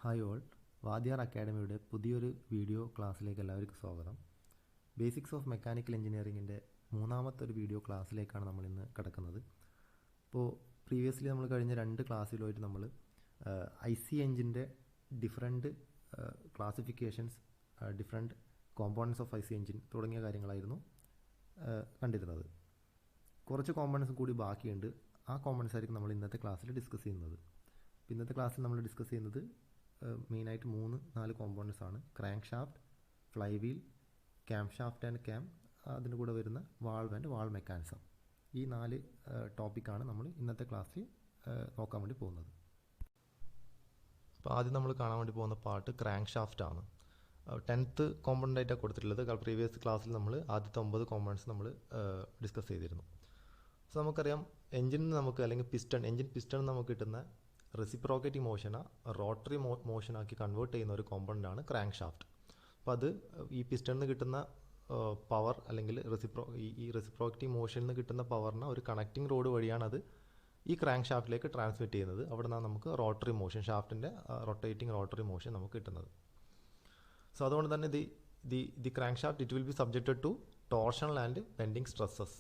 Hi all, Vadyar അക്കാഡമിയുടെ പുതിയൊരു video ക്ലാസ്സിലേക്ക് എല്ലാവർക്കും സ്വാഗതം. ബേസിക്സ് ഓഫ് മെക്കാനിക്കൽ എഞ്ചിനീയറിങ്ങിൻ്റെ മൂന്നാമത്തെ ഒരു വീഡിയോ ക്ലാസ്സിലേക്കാണ് നമ്മൾ ഇന്ന് കിടക്കുന്നത്. അപ്പോൾ പ്രീവിയസ്ലി നമ്മൾ കഴിഞ്ഞ 2 ക്ലാസ്സിലുമായിട്ട് നമ്മൾ IC എഞ്ചിൻ്റെ different classifications, different components of IC engine തുടങ്ങിയ കാര്യങ്ങളായിരുന്നു കണ്ടിരുന്നത്. കുറച്ച് കോമ്പോണൻസും കൂടി ബാക്കിയുണ്ട്. ആ കോമ്പോണൻസ് ആയിരിക്കും നമ്മൾ ഇന്നത്തെ ക്ലാസ്സിൽ ഡിസ്കസ് ചെയ്യുന്നത്. ഇന്നത്തെ ക്ലാസ്സിൽ നമ്മൾ ഡിസ്കസ് ചെയ്യുന്നത് മെയിനായിട്ട് 3-4 കോമ്പോണൻസ് ആണ്. Crankshaft, flywheel, camshaft and cam, അതിൻ്റെ കൂടെ വരുന്ന വാൾവ് ആൻഡ് വാൾവ് മെക്കാനിസം. ഈ 4 ടോപ്പിക്കാണ് നമ്മൾ ഇന്നത്തെ ക്ലാസ്സിൽ നോക്കാൻ വേണ്ടി പോകുന്നത്. അപ്പോൾ ആദ്യം നമ്മൾ കാണാൻ വേണ്ടി പോകുന്ന പാർട്ട് ക്രാങ്ക്ഷാഫ്റ്റ് ആണ്. 10th കോമ്പോണൻ്റ് ആയിട്ടാണ് കൊടുത്തിട്ടുള്ളത്. പ്രീവിയസ് ക്ലാസ്സിൽ നമ്മൾ ആദ്യത്തെ 9 കോമ്പോണൻസ് നമ്മൾ ഡിസ്കസ് ചെയ്തിരുന്നു. സോ നമുക്കറിയാം എഞ്ചിൻ നമുക്ക് അല്ലെങ്കിൽ എഞ്ചിൻ പിസ്റ്റൺ നമുക്ക് കിട്ടുന്ന റെസിപ്രോക്കേറ്റിംഗ് മോഷനെ റോട്ടറി മോഷനാക്കി കൺവേർട്ട് ചെയ്യുന്ന ഒരു കോമ്പൗണ്ടാണ് ക്രാങ്ക്ഷാഫ്റ്റ്. അപ്പോൾ അത് ഈ പിസ്റ്റണിൽ നിന്ന് കിട്ടുന്ന പവർ അല്ലെങ്കിൽ ഈ റെസിപ്രോക്കേറ്റിംഗ് മോഷനിൽ നിന്ന് കിട്ടുന്ന പവറിനെ ഒരു കണക്റ്റിംഗ് റോഡ് വഴിയാണ് അത് ഈ ക്രാങ്ക്ഷാഫ്റ്റിലേക്ക് ട്രാൻസ്മിറ്റ് ചെയ്യുന്നത്. അവിടെ നിന്നാണ് നമുക്ക് റോട്ടറി മോഷൻ, ഷാഫ്റ്റിൻ്റെ റൊട്ടേറ്റിംഗ് റോട്ടറി മോഷൻ നമുക്ക് കിട്ടുന്നത്. സോ അതുകൊണ്ട് തന്നെ the crankshaft it will be subjected to torsional and bending stresses.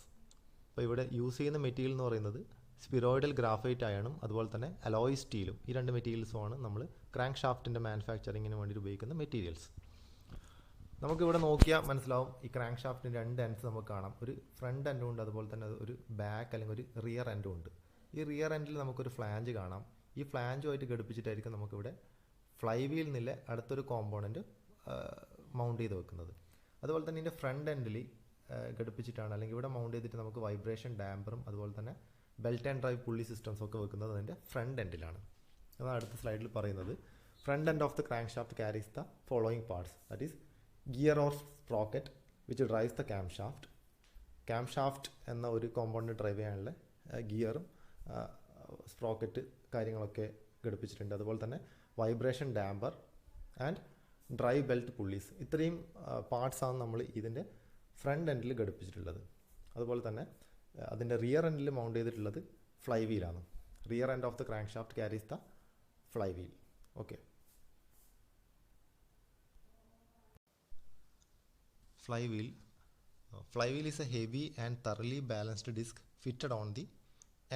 അപ്പോൾ ഇവിടെ യൂസ് ചെയ്യുന്ന മെറ്റീരിയൽ എന്ന് പറയുന്നത് സ്പിറോയിഡൽ ഗ്രാഫൈറ്റ് അയണും അതുപോലെ തന്നെ അലോയ് സ്റ്റീലും. ഈ 2 മെറ്റീരിയൽസുമാണ് നമ്മൾ ക്രാങ്ക്ഷാഫ്റ്റിൻ്റെ മാനുഫാക്ചറിങ്ങിന് വേണ്ടി ഉപയോഗിക്കുന്ന മെറ്റീരിയൽസ്. നമുക്കിവിടെ നോക്കിയാൽ മനസ്സിലാവും, ഈ ക്രാങ്ക്ഷാഫ്റ്റിൻ്റെ 2 എൻഡ്സ് നമുക്ക് കാണാം. ഒരു ഫ്രണ്ട് എൻഡും ഉണ്ട്, അതുപോലെ തന്നെ ഒരു ബാക്ക് അല്ലെങ്കിൽ ഒരു റിയർ എൻഡും ഉണ്ട്. ഈ റിയർ എൻഡിൽ നമുക്കൊരു ഫ്ലാഞ്ച് കാണാം. ഈ ഫ്ലാഞ്ചുമായിട്ട് ഘടിപ്പിച്ചിട്ടായിരിക്കും നമുക്കിവിടെ ഫ്ലൈവീൽ നിന്നുള്ള അടുത്തൊരു കോമ്പോണൻറ്റ് മൗണ്ട് ചെയ്ത് വെക്കുന്നത്. അതുപോലെ തന്നെ ഇതിൻ്റെ ഫ്രണ്ട് എൻഡിൽ ഘടിപ്പിച്ചിട്ടാണ് അല്ലെങ്കിൽ ഇവിടെ മൗണ്ട് ചെയ്തിട്ട് നമുക്ക് വൈബ്രേഷൻ ഡാമ്പറും അതുപോലെ തന്നെ belt and drive pulley systems ഒക്കെ വെക്കുന്നത് അതിൻ്റെ ഫ്രണ്ട് എൻഡിലാണ്. അതാണ് അടുത്ത സ്ലൈഡിൽ പറയുന്നത്. Front end of the crankshaft carries the following parts, that is gear or sprocket which drives the camshaft. Camshaft എന്ന ഒരു കോമ്പൗണ്ട് ഡ്രൈവ് ചെയ്യാനുള്ള ഗിയറും സ്പ്രോക്കറ്റ് കാര്യങ്ങളൊക്കെ ഘടിപ്പിച്ചിട്ടുണ്ട്. അതുപോലെ തന്നെ vibration damper and drive belt pulleys, ഇത്രയും പാർട്സാണ് നമ്മൾ ഇതിൻ്റെ ഫ്രണ്ട് എൻഡിൽ ഘടിപ്പിച്ചിട്ടുള്ളത്. അതുപോലെ തന്നെ അതിൻ്റെ റിയർ എൻഡിൽ മൗണ്ട് ചെയ്തിട്ടുള്ളത് ഫ്ലൈ വീലാണ്. Rear end of the crankshaft carries the fly wheel. Okay, flywheel is a heavy and thoroughly balanced disc fitted on the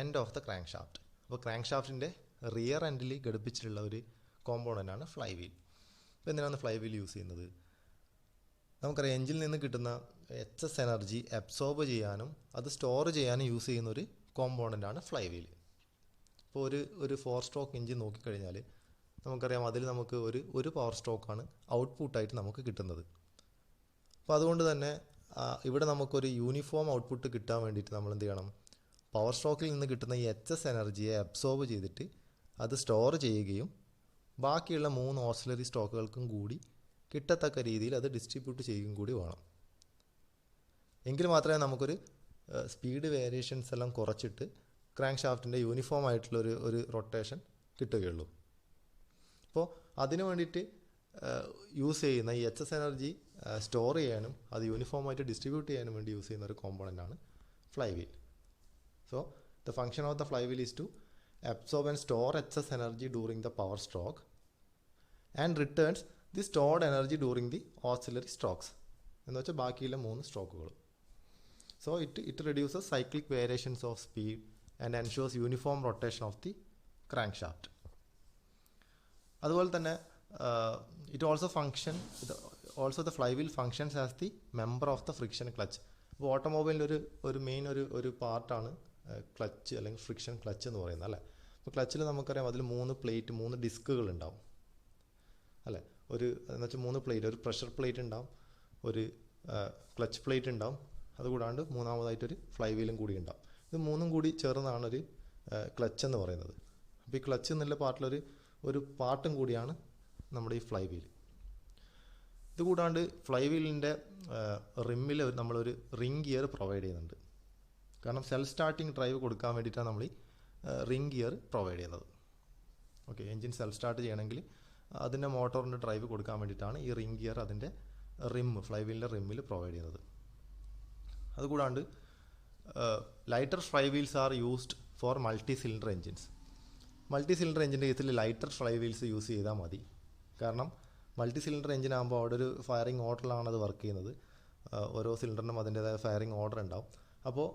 end of the crankshaft. അപ്പോൾ ക്രാങ്ക്ഷാഫ്റ്റിൻ്റെ റിയർ എൻഡിൽ ഘടിപ്പിച്ചിട്ടുള്ള ഒരു കോമ്പോണൻ്റാണ് ഫ്ലൈവീൽ. ഇപ്പോൾ എന്തിനാണ് ഫ്ലൈവീൽ യൂസ് ചെയ്യുന്നത്? നമുക്കറിയാം എഞ്ചിനിൽ നിന്ന് കിട്ടുന്ന എക്സസ് എനർജി അബ്സോർബ് ചെയ്യാനും അത് സ്റ്റോർ ചെയ്യാനും യൂസ് ചെയ്യുന്ന ഒരു കോമ്പോണൻ്റാണ് ഫ്ലൈവീൽ. ഇപ്പോൾ ഒരു 4 സ്ട്രോക്ക് എഞ്ചിൻ നോക്കിക്കഴിഞ്ഞാൽ നമുക്കറിയാം അതിൽ നമുക്ക് ഒരു പവർ സ്ട്രോക്കാണ് ഔട്ട്പുട്ടായിട്ട് നമുക്ക് കിട്ടുന്നത്. അപ്പോൾ അതുകൊണ്ട് തന്നെ ഇവിടെ നമുക്കൊരു യൂണിഫോം ഔട്ട്പുട്ട് കിട്ടാൻ വേണ്ടിയിട്ട് നമ്മൾ എന്ത് ചെയ്യണം? പവർ സ്ട്രോക്കിൽ നിന്ന് കിട്ടുന്ന ഈ എക്സസ് എനർജിയെ അബ്സോർബ് ചെയ്തിട്ട് അത് സ്റ്റോർ ചെയ്യുകയും ബാക്കിയുള്ള 3 ഓക്സിലറി സ്ട്രോക്കുകൾക്കും കൂടി കിട്ടത്തക്ക രീതിയിൽ അത് ഡിസ്ട്രിബ്യൂട്ട് ചെയ്യുകയും കൂടി വേണം. എങ്കിൽ മാത്രമേ നമുക്കൊരു സ്പീഡ് വേരിയേഷൻസ് എല്ലാം കുറച്ചിട്ട് ക്രാങ്ക്ഷാഫ്റ്റിൻ്റെ യൂണിഫോം ആയിട്ടുള്ള ഒരു റൊട്ടേഷൻ കിട്ടുകയുള്ളൂ. അപ്പോൾ അതിനു വേണ്ടിയിട്ട് യൂസ് ചെയ്യുന്ന ഈ എക്സസ് എനർജി സ്റ്റോർ ചെയ്യാനും അത് യൂണിഫോമായിട്ട് ഡിസ്ട്രിബ്യൂട്ട് ചെയ്യാനും വേണ്ടി യൂസ് ചെയ്യുന്ന ഒരു കോമ്പോണൻ്റാണ് flywheel. So the function of the flywheel is to absorb and store excess energy during the power stroke and returns the stored energy during the auxiliary strokes, എന്ന് വെച്ചാൽ ബാക്കിയുള്ള 3 സ്ട്രോക്കുകൾ. So it reduces cyclic variations of speed and ensures uniform rotation of the crankshaft. അതുപോലെ തന്നെ it also the flywheel functions as the member of the friction clutch. ഇപ്പോൾ ഓട്ടോമൊബൈലിൻ്റെ ഒരു main ഒരു പാർട്ടാണ് ക്ലച്ച് അല്ലെങ്കിൽ ഫ്രിക്ഷൻ ക്ലച്ച് എന്ന് പറയുന്നത്, അല്ലേ? അപ്പോൾ ക്ലച്ചിൽ നമുക്കറിയാം അതിൽ 3 ഡിസ്കുകൾ ഉണ്ടാവും, അല്ലേ? എന്ന് വെച്ചാൽ 3 പ്ലേറ്റ്, ഒരു പ്രഷർ പ്ലേറ്റ് ഉണ്ടാവും, ഒരു ക്ലച്ച് പ്ലേറ്റ് ഉണ്ടാവും, അതുകൂടാണ്ട് മൂന്നാമതായിട്ടൊരു ഫ്ലൈവീലും കൂടി ഉണ്ടാവും. ഇത് 3ഉം കൂടി ചേർന്നാണ് ഒരു ക്ലച്ച് എന്ന് പറയുന്നത്. അപ്പോൾ ഈ ക്ലച്ച് എന്നുള്ള പാർട്ടിലൊരു പാർട്ടും കൂടിയാണ് നമ്മുടെ ഈ ഫ്ലൈവീൽ. ഇതുകൂടാണ്ട് ഫ്ലൈവീലിൻ്റെ റിമ്മിൽ നമ്മളൊരു റിംഗ് ഗിയർ പ്രൊവൈഡ് ചെയ്യുന്നുണ്ട്. കാരണം സെൽഫ് സ്റ്റാർട്ടിങ് ഡ്രൈവ് കൊടുക്കാൻ വേണ്ടിയിട്ടാണ് നമ്മൾ ഈ റിംഗ് ഗിയർ പ്രൊവൈഡ് ചെയ്യുന്നത്. ഓക്കെ, എൻജിൻ സെൽഫ് സ്റ്റാർട്ട് ചെയ്യണമെങ്കിൽ അതിൻ്റെ മോട്ടോറിൻ്റെ ഡ്രൈവ് കൊടുക്കാൻ വേണ്ടിയിട്ടാണ് ഈ റിംഗ് ഗിയർ അതിൻ്റെ ഫ്ലൈവീലിൻ്റെ റിമ്മിൽ പ്രൊവൈഡ് ചെയ്യുന്നത്. അതുകൂടാണ്ട് lighter flywheels are used for multi cylinder engines. Multi cylinder എഞ്ചിൻ്റെ കേസിൽ ലൈറ്റർ ഫ്ലൈ വീൽസ് യൂസ് ചെയ്താൽ മതി. കാരണം മൾട്ടി സിലിണ്ടർ എഞ്ചിൻ ആകുമ്പോൾ അവിടെ ഒരു ഫയറിംഗ് ഓർഡറിലാണ് അത് വർക്ക് ചെയ്യുന്നത്. ഓരോ സിലിണ്ടറിനും അതിൻ്റേതായ ഫയറിംഗ് ഓർഡർ ഉണ്ടാവും. അപ്പോൾ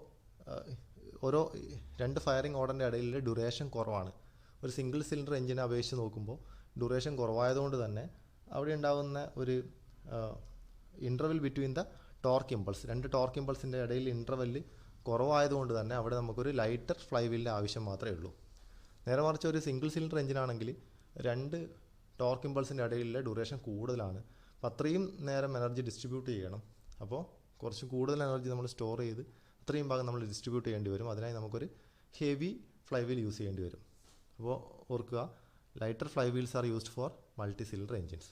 ഓരോ 2 ഫയറിംഗ് ഓർഡറിൻ്റെ ഇടയിലെ ഡ്യൂറേഷൻ കുറവാണ്. ഒരു സിംഗിൾ സിലിണ്ടർ എഞ്ചിനെ അപേക്ഷിച്ച് നോക്കുമ്പോൾ ഡ്യൂറേഷൻ കുറവായതുകൊണ്ട് തന്നെ അവിടെ ഉണ്ടാകുന്ന ഒരു interval between the torque impulse, 2 torque ഇമ്പൾസിൻ്റെ ഇടയിൽ ഇൻ്റർവെല്ല് കുറവായതുകൊണ്ട് തന്നെ അവിടെ നമുക്കൊരു ലൈറ്റർ ഫ്ലൈവീലിൻ്റെ ആവശ്യം മാത്രമേ ഉള്ളൂ. നേരെ മറിച്ച് ഒരു സിംഗിൾ സിലിണ്ടർ എഞ്ചിനാണെങ്കിൽ 2 ടോർക്ക് ഇമ്പൾസിൻ്റെ ഇടയിലുള്ള ഡ്യൂറേഷൻ കൂടുതലാണ്. അപ്പോൾ അത്രയും നേരം എനർജി ഡിസ്ട്രിബ്യൂട്ട് ചെയ്യണം. അപ്പോൾ കുറച്ച് കൂടുതൽ എനർജി നമ്മൾ സ്റ്റോർ ചെയ്ത് അത്രയും ഭാഗം നമ്മൾ ഡിസ്ട്രിബ്യൂട്ട് ചെയ്യേണ്ടി വരും. അതിനായി നമുക്കൊരു ഹെവി ഫ്ലൈവീൽ യൂസ് ചെയ്യേണ്ടി വരും. അപ്പോൾ ഓർക്കുക, lighter flywheels are used for multi cylinder engines.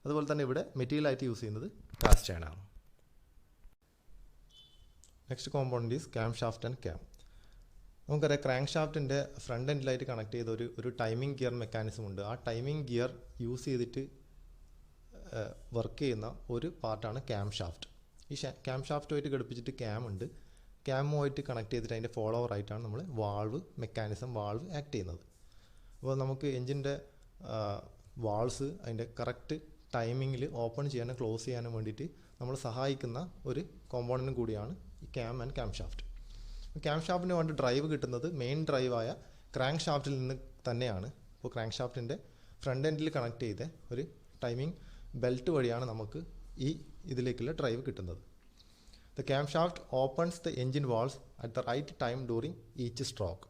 അതുപോലെ തന്നെ ഇവിടെ മെറ്റീരിയലായിട്ട് യൂസ് ചെയ്യുന്നത് കാസ്റ്റ് അയൺ ആണ്. Next component is cam shaft and cam. നമുക്കറിയാം ക്രാങ്ക് ഷാഫ്റ്റിൻ്റെ ഫ്രണ്ട് എൻഡിലായിട്ട് കണക്ട് ചെയ്ത ഒരു ടൈമിംഗ് ഗിയർ മെക്കാനിസം ഉണ്ട്. ആ ടൈമിംഗ് ഗിയർ യൂസ് ചെയ്തിട്ട് വർക്ക് ചെയ്യുന്ന ഒരു പാർട്ടാണ് ക്യാം ഷാഫ്റ്റ്. ഈ ക്യാം ഷാഫ്റ്റുമായിട്ട് ഘടിപ്പിച്ചിട്ട് ക്യാം ഉണ്ട്. ക്യാമുമായിട്ട് കണക്ട് ചെയ്തിട്ട് അതിൻ്റെ ഫോളോവർ ആയിട്ടാണ് നമ്മൾ വാൾവ് മെക്കാനിസം, വാൾവ് ആക്ട് ചെയ്യുന്നത്. അപ്പോൾ നമുക്ക് എഞ്ചിൻ്റെ വാൾവ്സ് അതിൻ്റെ കറക്റ്റ് ടൈമിങ്ങിൽ ഓപ്പൺ ചെയ്യാനും ക്ലോസ് ചെയ്യാനും വേണ്ടിയിട്ട് നമ്മൾ സഹായിക്കുന്ന ഒരു കോമ്പോണൻറ്റും കൂടിയാണ് ഈ cam and cam shaft. Cam ഷാഫ്റ്റിന് വേണ്ടി ഡ്രൈവ് കിട്ടുന്നത് മെയിൻ ഡ്രൈവായ ക്രാങ്ക് ഷാഫ്റ്റിൽ നിന്ന് തന്നെയാണ്. അപ്പോൾ ക്രാങ്ക് ഷാഫ്റ്റിൻ്റെ ഫ്രണ്ട് എൻഡിൽ കണക്ട് ചെയ്ത ഒരു ടൈമിംഗ് ബെൽറ്റ് വഴിയാണ് നമുക്ക് ഈ ഇതിലേക്കുള്ള ഡ്രൈവ് കിട്ടുന്നത്. The cam shaft opens the engine valves at the right time during each stroke.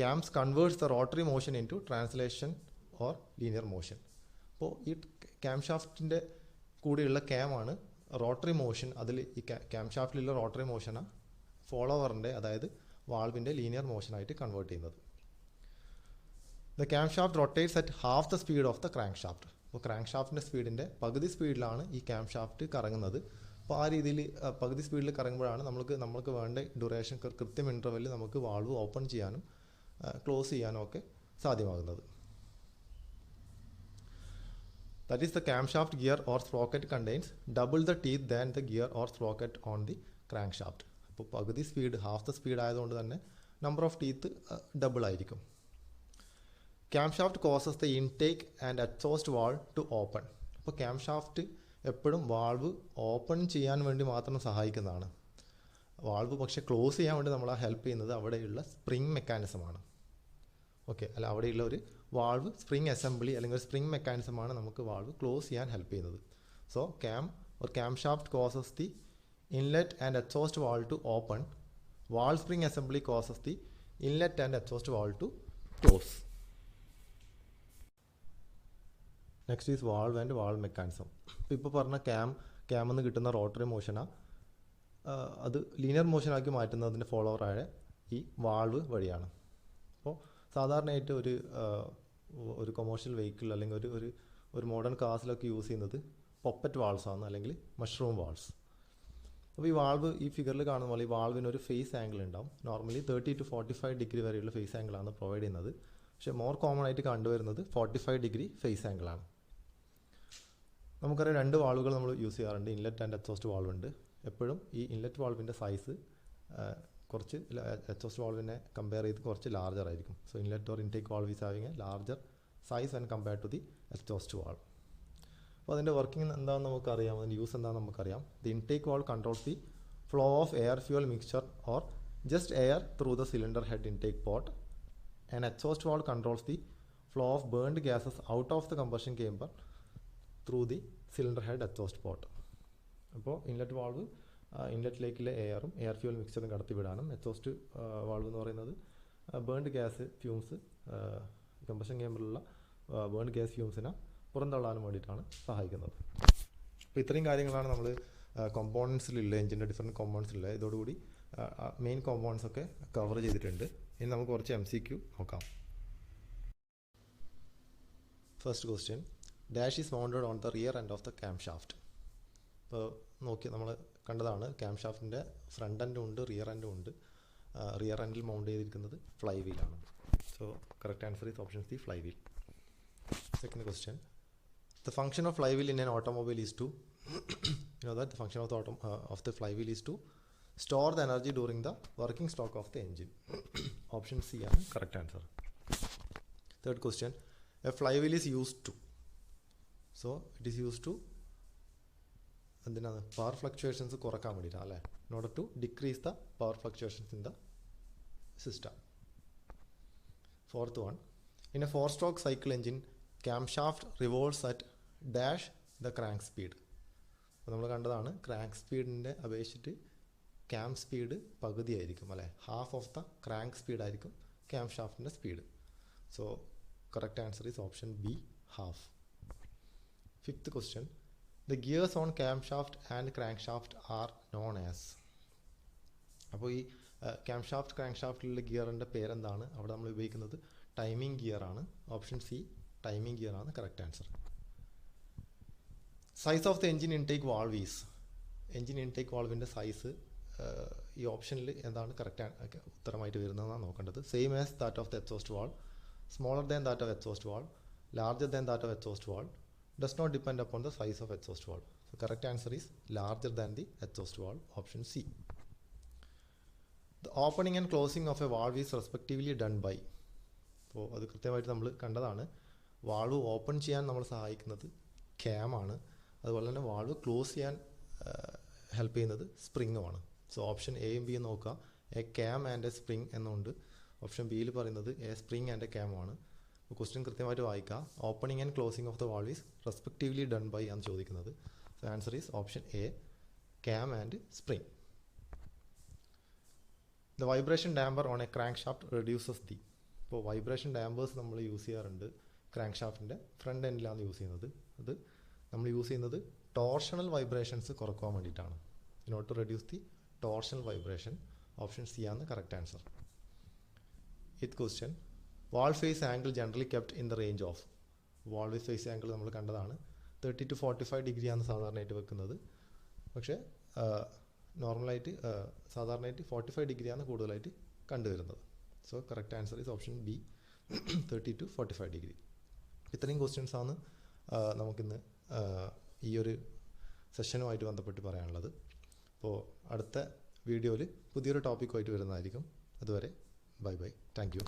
Cams converts the rotary motion into translation or linear motion. അപ്പോൾ ഈ ക്യാം ഷാഫ്റ്റിൻ്റെ കൂടെയുള്ള ക്യാമാണ് റോട്ടറി മോഷൻ. അതിൽ ഈ ക്യാം ഷാഫ്റ്റിലുള്ള റോട്ടറി മോഷനാണ് ഫോളോവറിൻ്റെ, അതായത് വാൾവിൻ്റെ linear മോഷനായിട്ട് convert ചെയ്യുന്നത്. The cam shaft rotates at half the speed of the crank shaft. അപ്പോൾ crank ഷാഫ്റ്റിൻ്റെ സ്പീഡിൻ്റെ പകുതി സ്പീഡിലാണ് ഈ ക്യാം ഷാഫ്റ്റ് കറങ്ങുന്നത്. അപ്പോൾ ആ രീതിയിൽ പകുതി സ്പീഡിൽ കറങ്ങുമ്പോഴാണ് നമുക്ക് വേണ്ട ഡ്യൂറേഷൻ കൃത്യം ഇൻ്റർവെല്ലിൽ നമുക്ക് വാൾവ് ഓപ്പൺ ചെയ്യാനും ക്ലോസ് ചെയ്യാനും ഒക്കെ സാധ്യമാകുന്നത്. That is, the camshaft gear or sprocket contains double the teeth than the gear or sprocket on the crankshaft. അപ്പോൾ പകുതി സ്പീഡ്, ഹാഫ് ദ സ്പീഡ് ആയതുകൊണ്ട് തന്നെ നമ്പർ ഓഫ് ടീത്ത് ഡബിൾ ആയിരിക്കും. Camshaft causes the intake and exhaust valve to open. അപ്പോൾ camshaft എപ്പോഴും valve open ചെയ്യാൻ വേണ്ടി മാത്രം സഹായിക്കുന്നതാണ്. വാൾവ് പക്ഷേ ക്ലോസ് ചെയ്യാൻ വേണ്ടി നമ്മളെ ഹെൽപ്പ് ചെയ്യുന്നത് അവിടെയുള്ള സ്പ്രിങ് മെക്കാനിസമാണ്. ഓക്കെ, അല്ല അവിടെയുള്ള ഒരു വാൾവ് സ്പ്രിങ് അസംബ്ലി അല്ലെങ്കിൽ ഒരു സ്പ്രിങ് മെക്കാനിസമാണ് നമുക്ക് വാൾവ് ക്ലോസ് ചെയ്യാൻ ഹെൽപ്പ് ചെയ്യുന്നത്. So cam shaft causes the inlet and exhaust valve to open. Valve spring assembly causes the inlet and exhaust valve to close. Next is valve and valve mechanism. ഇപ്പോൾ പറഞ്ഞ ക്യാമിൽ നിന്ന് കിട്ടുന്ന rotary മോഷനാണ് അത് linear മോഷനാക്കി മാറ്റുന്നതിൻ്റെ ഫോളോവറായ ഈ valve വഴിയാണ്. അപ്പോൾ സാധാരണയായിട്ട് ഒരു കൊമേഴ്ഷ്യൽ വെഹിക്കിൾ അല്ലെങ്കിൽ ഒരു മോഡേൺ കാർസിലൊക്കെ യൂസ് ചെയ്യുന്നത് പൊപ്പറ്റ് വാൾവ്സ് ആണ്, അല്ലെങ്കിൽ മഷ്റൂം വാൾവ്സ്. അപ്പോൾ ഈ വാൾവ് ഈ ഫിഗറിൽ കാണുന്ന പോലെ ഈ വാൾവിന് ഒരു ഫേസ് ആംഗിൾ ഉണ്ടാവും. നോർമലി 30 to 45 ഡിഗ്രി വരെയുള്ള ഫേസ് ആംഗിളാണ് പ്രൊവൈഡ് ചെയ്യുന്നത്. പക്ഷേ മോർ കോമൺ ആയിട്ട് കണ്ടുവരുന്നത് 45 ഡിഗ്രി ഫേസ് ആംഗിളാണ്. നമുക്കറിയാം 2 വാൾവുകൾ നമ്മൾ യൂസ് ചെയ്യാറുണ്ട്. ഇൻലെറ്റ് ആൻഡ് എക്സോസ്റ്റ് വാൾവ് ഉണ്ട്. എപ്പോഴും ഈ ഇൻലെറ്റ് വാൾവിൻ്റെ സൈസ് കുറച്ച് എക്സോസ്റ്റ് വാൾവിനെ കമ്പയർ ചെയ്ത് കുറച്ച് ലാർജർ ആയിരിക്കും. So inlet or intake valve is having a larger size and compare to the exhaust valve. അപ്പോൾ അതിൻ്റെ വർക്കിംഗ് എന്താണെന്ന് നമുക്കറിയാം, അതിൻ്റെ യൂസ് എന്താണെന്ന് നമുക്കറിയാം. The intake valve controls the flow of air fuel mixture or just air through the cylinder head intake port. And exhaust valve controls the flow of burned gases out of the combustion chamber through the cylinder head exhaust port. അപ്പോൾ inlet valve ഇൻലെറ്റിലേക്കുള്ള air fuel മിക്സ്ചറും കടത്തിവിടാനും, exhaust valve എന്ന് പറയുന്നത് burned gas fumes combustion ചേമ്പറിലുള്ള burned gas ഫ്യൂംസിനെ പുറന്തള്ളാനും വേണ്ടിയിട്ടാണ് സഹായിക്കുന്നത്. അപ്പോൾ ഇത്രയും കാര്യങ്ങളാണ് നമ്മൾ കോമ്പോണൻസിലുള്ള എഞ്ചിൻ്റെ ഡിഫറെൻറ്റ് കോമ്പോണൻസിലുള്ള. ഇതോടുകൂടി മെയിൻ കോമ്പോണൻസ് ഒക്കെ കവർ ചെയ്തിട്ടുണ്ട്. ഇനി നമുക്ക് കുറച്ച് MCQ നോക്കാം. First question, dash is mounted on the rear end of the cam shaft. ഇപ്പോൾ നമ്മൾ കണ്ടതാണ് ക്യാം ഷാഫ്റ്റിൻ്റെ ഫ്രണ്ട് എൻഡും ഉണ്ട്, റിയർ എൻഡും ഉണ്ട്. റിയർ എൻഡിൽ മൗണ്ട് ചെയ്തിരിക്കുന്നത് ഫ്ലൈ വീലാണ്. So correct answer is option C, fly wheel. Second question, the function of flywheel in an automobile is to you know that the function of the flywheel is to store the energy during the working stroke of the engine. Option C is correct answer. Third question, a flywheel is used to. So it is used to power fluctuations in order to decrease the power fluctuations in the system. Fourth one, in a 4-stroke cycle engine, camshaft revolves at dash the crank speed. Crank speed inde abeshittu cam speed pagudi aayirikkum alle, half of the crank speed aayirikkum camshaft inde speed. So correct answer is option B, half. Fifth question, the gears on camshaft and crankshaft are known as. അപ്പോൾ ഈ camshaft crankshaftലുള്ള ഗിയറിൻ്റെ പേരെന്താണ്? അവിടെ നമ്മൾ ഉപയോഗിക്കുന്നത് timing gear ആണ്. Option C timing gear ആണ് correct answer. Size of the engine intake valve is. Engine intake വാൾവിൻ്റെ size ഈ ഓപ്ഷനിൽ എന്താണ് കറക്റ്റ് ഉത്തരമായിട്ട് വരുന്നതെന്നാണ് നോക്കേണ്ടത്. Same as that of the exhaust valve, smaller than that of exhaust valve, larger than that of exhaust valve, does not depend upon the size of exhaust valve. So correct answer is larger than the exhaust valve, option C. The opening and closing of a valve is respectively done by. അപ്പോൾ അത് കൃത്യമായിട്ട് നമ്മൾ കണ്ടതാണ്. Valve open ചെയ്യാൻ നമ്മൾ സഹായിക്കുന്നത് cam ആണ്. അതുപോലെ തന്നെ വാൾവ് ക്ലോസ് ചെയ്യാൻ ഹെൽപ്പ് ചെയ്യുന്നത് സ്പ്രിങ്ങുമാണ്. സോ ഓപ്ഷൻ എയും ബിയും നോക്കുക. A cam and a spring എന്നുണ്ട്. ഓപ്ഷൻ ബിയിൽ പറയുന്നത് a spring and a cam ആണ്. ക്വസ്റ്റ്യൻ കൃത്യമായിട്ട് വായിക്കുക. Opening and closing of the valve is respectively done by ആണ് ചോദിക്കുന്നത്. So answer is option A, cam and spring. The vibration damper on a crank shaft reduces the. ഇപ്പോൾ vibration dampers നമ്മൾ use ചെയ്യാറുണ്ട് crank ഷാഫ്റ്റിൻ്റെ front എൻഡിലാണ് use ചെയ്യുന്നത്. അത് നമ്മൾ യൂസ് ചെയ്യുന്നത് ടോർഷണൽ വൈബ്രേഷൻസ് കുറയ്ക്കാൻ വേണ്ടിയിട്ടാണ്. In order to reduce the torsional vibration. Option C ആണ് കറക്റ്റ് ആൻസർ. ഇത് question, valve face angle generally kept in the range of. Valve face angle നമ്മൾ കണ്ടതാണ് 30 to 45 ഡിഗ്രിയാണ് സാധാരണയായിട്ട് വെക്കുന്നത്. പക്ഷേ നോർമലായിട്ട് സാധാരണയായിട്ട് 45 ഡിഗ്രിയാണ് കൂടുതലായിട്ട് കണ്ടുവരുന്നത്. So correct answer is option B, 30 to 45 degree. ഇത്രയും ക്വസ്റ്റ്യൻസാണ് നമുക്കിന്ന് ഈ ഒരു സെഷനുമായിട്ട് ബന്ധപ്പെട്ട് പറയാനുള്ളത്. അപ്പോൾ അടുത്ത വീഡിയോയിൽ പുതിയൊരു ടോപ്പിക്കുമായിട്ട് വരുന്നതായിരിക്കും. അതുവരെ ബൈ ബൈ, താങ്ക് യു.